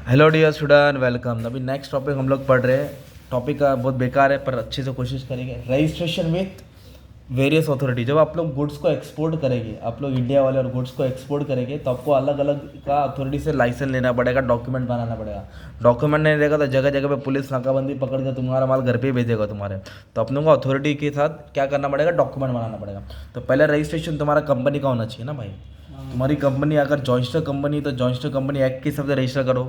Hello dear student, welcome. अभी next topic हम लोग पढ़ रहे हैं। टॉपिक का बहुत बेकार है पर अच्छे से कोशिश करेंगे। Registration with various authority. जब आप लोग गुड्स को एक्सपोर्ट करेंगे, आप लोग इंडिया वाले और गुड्स को एक्सपोर्ट करेंगे तो आपको अलग अलग का अथॉरिटी से लाइसेंस लेना पड़ेगा, डॉक्यूमेंट बनाना पड़ेगा। डॉक्यूमेंट नहीं देगा तो जगह जगह पे पुलिस नाकाबंदी पकड़ के तुम्हारा माल घर पे ही भेजेगा तुम्हारे। तो अपनों को अथॉरिटी के साथ क्या करना पड़ेगा, डॉक्यूमेंट बनाना पड़ेगा। तो पहले रजिस्ट्रेशन तुम्हारा कंपनी का होना चाहिए ना भाई। तुम्हारी कंपनी अगर जॉइंट कंपनी तो जॉइंट कंपनी एक्ट के हिसाब से रजिस्टर करो।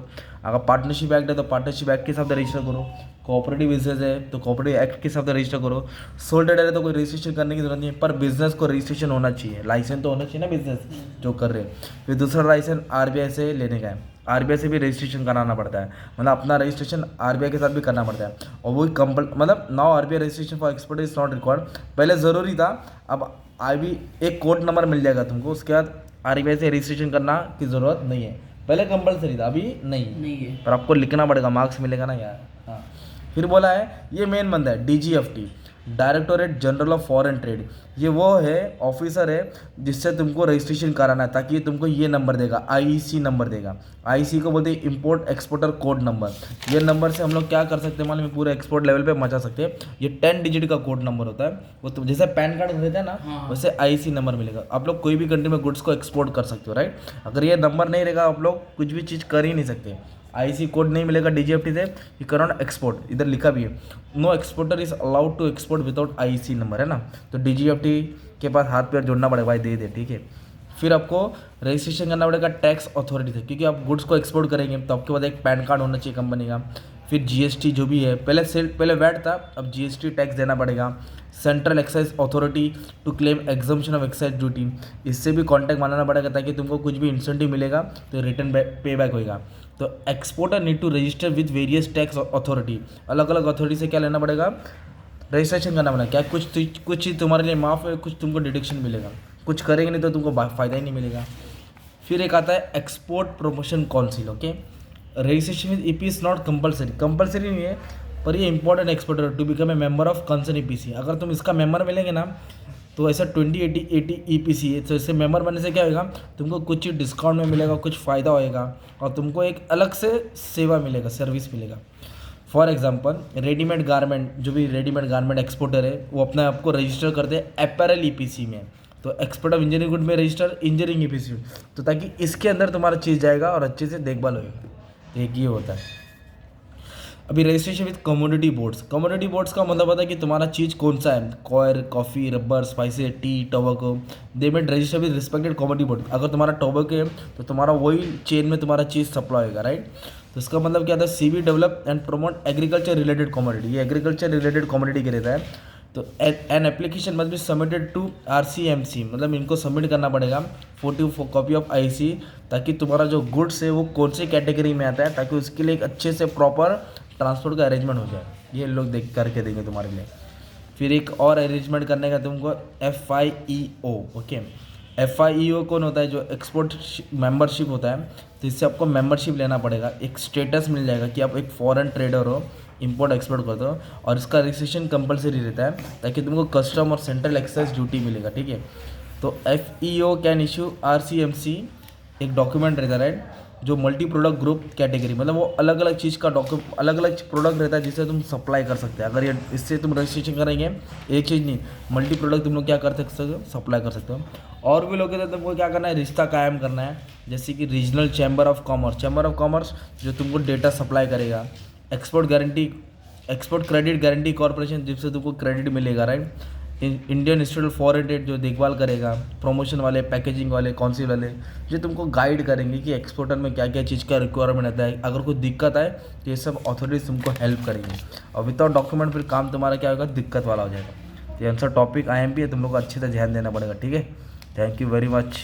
अगर पार्टनरशिप एक्ट है तो पार्टनरशिप एक्ट के हिसाब से रजिस्टर करो। कोऑपरेटिव बिजनेस है तो कोऑपरेटिव एक्ट के हिसाब से रजिस्टर करो। सोल ट्रेडर है तो कोई रजिस्ट्रेशन करने की जरूरत नहीं है, पर बिजनेस को रजिस्ट्रेशन होना चाहिए, लाइसेंस तो होना चाहिए ना बिजनेस जो कर रहे हैं। फिर दूसरा लाइसेंस आरबीआई से लेने का है। आरबीआई से भी रजिस्ट्रेशन कराना पड़ता है, मतलब अपना रजिस्ट्रेशन आरबीआई के साथ भी करना पड़ता है। और वही मतलब now RBI registration for export is not required. पहले ज़रूरी था, अब आरबी एक कोड नंबर मिल जाएगा तुमको, उसके बाद आरबीआई से रजिस्ट्रेशन करना की ज़रूरत नहीं है। पहले कंपलसरी था, अभी नहीं है, पर आपको लिखना पड़ेगा, मार्क्स मिलेगा ना यार। हाँ, फिर बोला है ये मेन बंदा है DGFT, directorate general of foreign trade. ये वो है ऑफिसर है जिससे तुमको रजिस्ट्रेशन कराना है, ताकि ये तुमको ये नंबर देगा, आईसी नंबर देगा। आईसी को बोलते हैं इंपोर्ट एक्सपोर्टर कोड नंबर। ये नंबर से हम लोग क्या कर सकते हैं मालूम है, पूरे एक्सपोर्ट लेवल पे मचा सकते हैं। ये 10 डिजिट का कोड नंबर होता है, वो तो जैसे पैन कार्ड रहता है ना, वैसे आईसी नंबर मिलेगा। आप लोग कोई भी कंट्री में गुड्स को एक्सपोर्ट कर सकते हो, राइट। अगर ये नंबर नहीं रहेगा आप लोग कुछ भी चीज़ कर ही नहीं सकते। आईसी कोड नहीं मिलेगा डीजीएफटी से, यू कैन नॉट एक्सपोर्ट। इधर लिखा भी है, no exporter is allowed to export without IC number, है ना। तो डीजीएफटी के पास हाथ पैर जोड़ना पड़ेगा भाई, दे ठीक है। फिर आपको रजिस्ट्रेशन करना पड़ेगा टैक्स अथॉरिटी से, क्योंकि आप गुड्स को एक्सपोर्ट करेंगे तो आपके पास एक पैन कार्ड होना चाहिए कंपनी का। फिर जीएसटी जो भी है, पहले वैट था, अब जीएसटी टैक्स देना पड़ेगा। Central excise authority to claim exemption of excise duty, इससे भी कॉन्टैक्ट बनाना पड़ेगा ताकि तुमको कुछ भी इंसेंटिव मिलेगा तो रिटर्न पे बैक होगा। तो exporter need to register with various tax authority, अलग अलग अथॉरिटी से क्या लेना पड़ेगा, रजिस्ट्रेशन करना पड़ेगा। क्या कुछ चीज़ तुम्हारे लिए माफ़ है, कुछ तुमको डिडक्शन मिलेगा, कुछ करेंगे नहीं तो तुमको फ़ायदा ही नहीं मिलेगा। फिर एक आता है export promotion council. Okay, registration with EP is not compulsory नहीं है, पर ये important exporter to become a member of concern EPC. अगर तुम इसका मेंबर मिलेंगे ना तो ऐसा 2080 ईपीसी है, तो इससे मेंबर बनने से क्या होगा, तुमको कुछ डिस्काउंट में मिलेगा, कुछ फ़ायदा होएगा और तुमको एक अलग से सेवा मिलेगा, सर्विस मिलेगा। फॉर एग्जांपल रेडीमेड गारमेंट, जो भी रेडीमेड गारमेंट एक्सपोर्टर है वो अपने आप को रजिस्टर करते हैं अपैरल ईपीसी में। तो एक्सपोर्ट ऑफ इंजीनियरिंग गुड में रजिस्टर इंजीनियरिंग ईपीसी, तो ताकि इसके अंदर तुम्हारा चीज़ जाएगा और अच्छे से देखभाल होएगा। एक ये होता है। अभी registration with commodity boards. Commodity boards का मतलब होता है कि तुम्हारा चीज़ कौन सा है, coir, coffee, rubber, spices, T, tobacco. They made register with respected commodity board. अगर तुम्हारा टोबैको है तो तुम्हारा वही चेन में तुम्हारा चीज़ सप्लाई होगा, राइट। तो इसका मतलब क्या था, CB develop and promote agriculture related commodity. ये एग्रीकल्चर रिलेटेड कमोडिटी के रहता है। तो an application must be submitted to RCMC, मतलब इनको सबमिट करना पड़ेगा 40 कॉपी ऑफ आईसी, ताकि तुम्हारा जो गुड्स है वो कौन सी कैटेगरी में आता है, ताकि उसके लिए एक अच्छे से प्रॉपर ट्रांसपोर्ट का अरेंजमेंट हो जाए। ये लोग देख करके देंगे तुम्हारे लिए। फिर एक और अरेंजमेंट करने का तुमको FIEO। ओके, FIEO कौन होता है, जो एक्सपोर्ट मेंबरशिप होता है। तो इससे आपको मेंबरशिप लेना पड़ेगा, एक स्टेटस मिल जाएगा कि आप एक फॉरेन ट्रेडर हो, इंपोर्ट एक्सपोर्ट करते हो, और इसका रजिस्ट्रेशन कंपलसरी रहता है ताकि तुमको कस्टम और सेंट्रल एक्साइज ड्यूटी मिलेगा, ठीक है। तो FEO कैन इशू RCMC एक डॉक्यूमेंट रहता है, राइट, जो मल्टी प्रोडक्ट ग्रुप कैटेगरी, मतलब वो अलग अलग चीज़ का अलग अलग प्रोडक्ट रहता है जिससे तुम सप्लाई कर सकते हैं। अगर ये इससे तुम रजिस्ट्रेशन करेंगे, एक चीज़ नहीं, मल्टी प्रोडक्ट तुम लोग क्या कर सकते हो, सप्लाई कर सकते हो। और भी लोग कहते हैं तुमको क्या करना है, रिश्ता कायम करना है, जैसे कि रीजनल चैम्बर ऑफ कॉमर्स जो तुमको डेटा सप्लाई करेगा। एक्सपोर्ट क्रेडिट गारंटी कॉर्पोरेशन, जिससे तुमको क्रेडिट मिलेगा, right. Indian institute of foreign trade जो देखभाल करेगा, प्रमोशन वाले, पैकेजिंग वाले, काउंसिल वाले, जो तुमको गाइड करेंगे कि एक्सपोर्टर में क्या क्या चीज़ का रिक्वायरमेंट आता है। अगर कोई दिक्कत आए तो ये सब अथॉरिटीज तुमको हेल्प करेंगे। और विदाउट डॉक्यूमेंट फिर काम तुम्हारा क्या होगा, दिक्कत वाला हो जाएगा। तो ये आंसर टॉपिक IMP है, तुम लोग को अच्छे से ध्यान देना पड़ेगा, ठीक है। Thank you very much.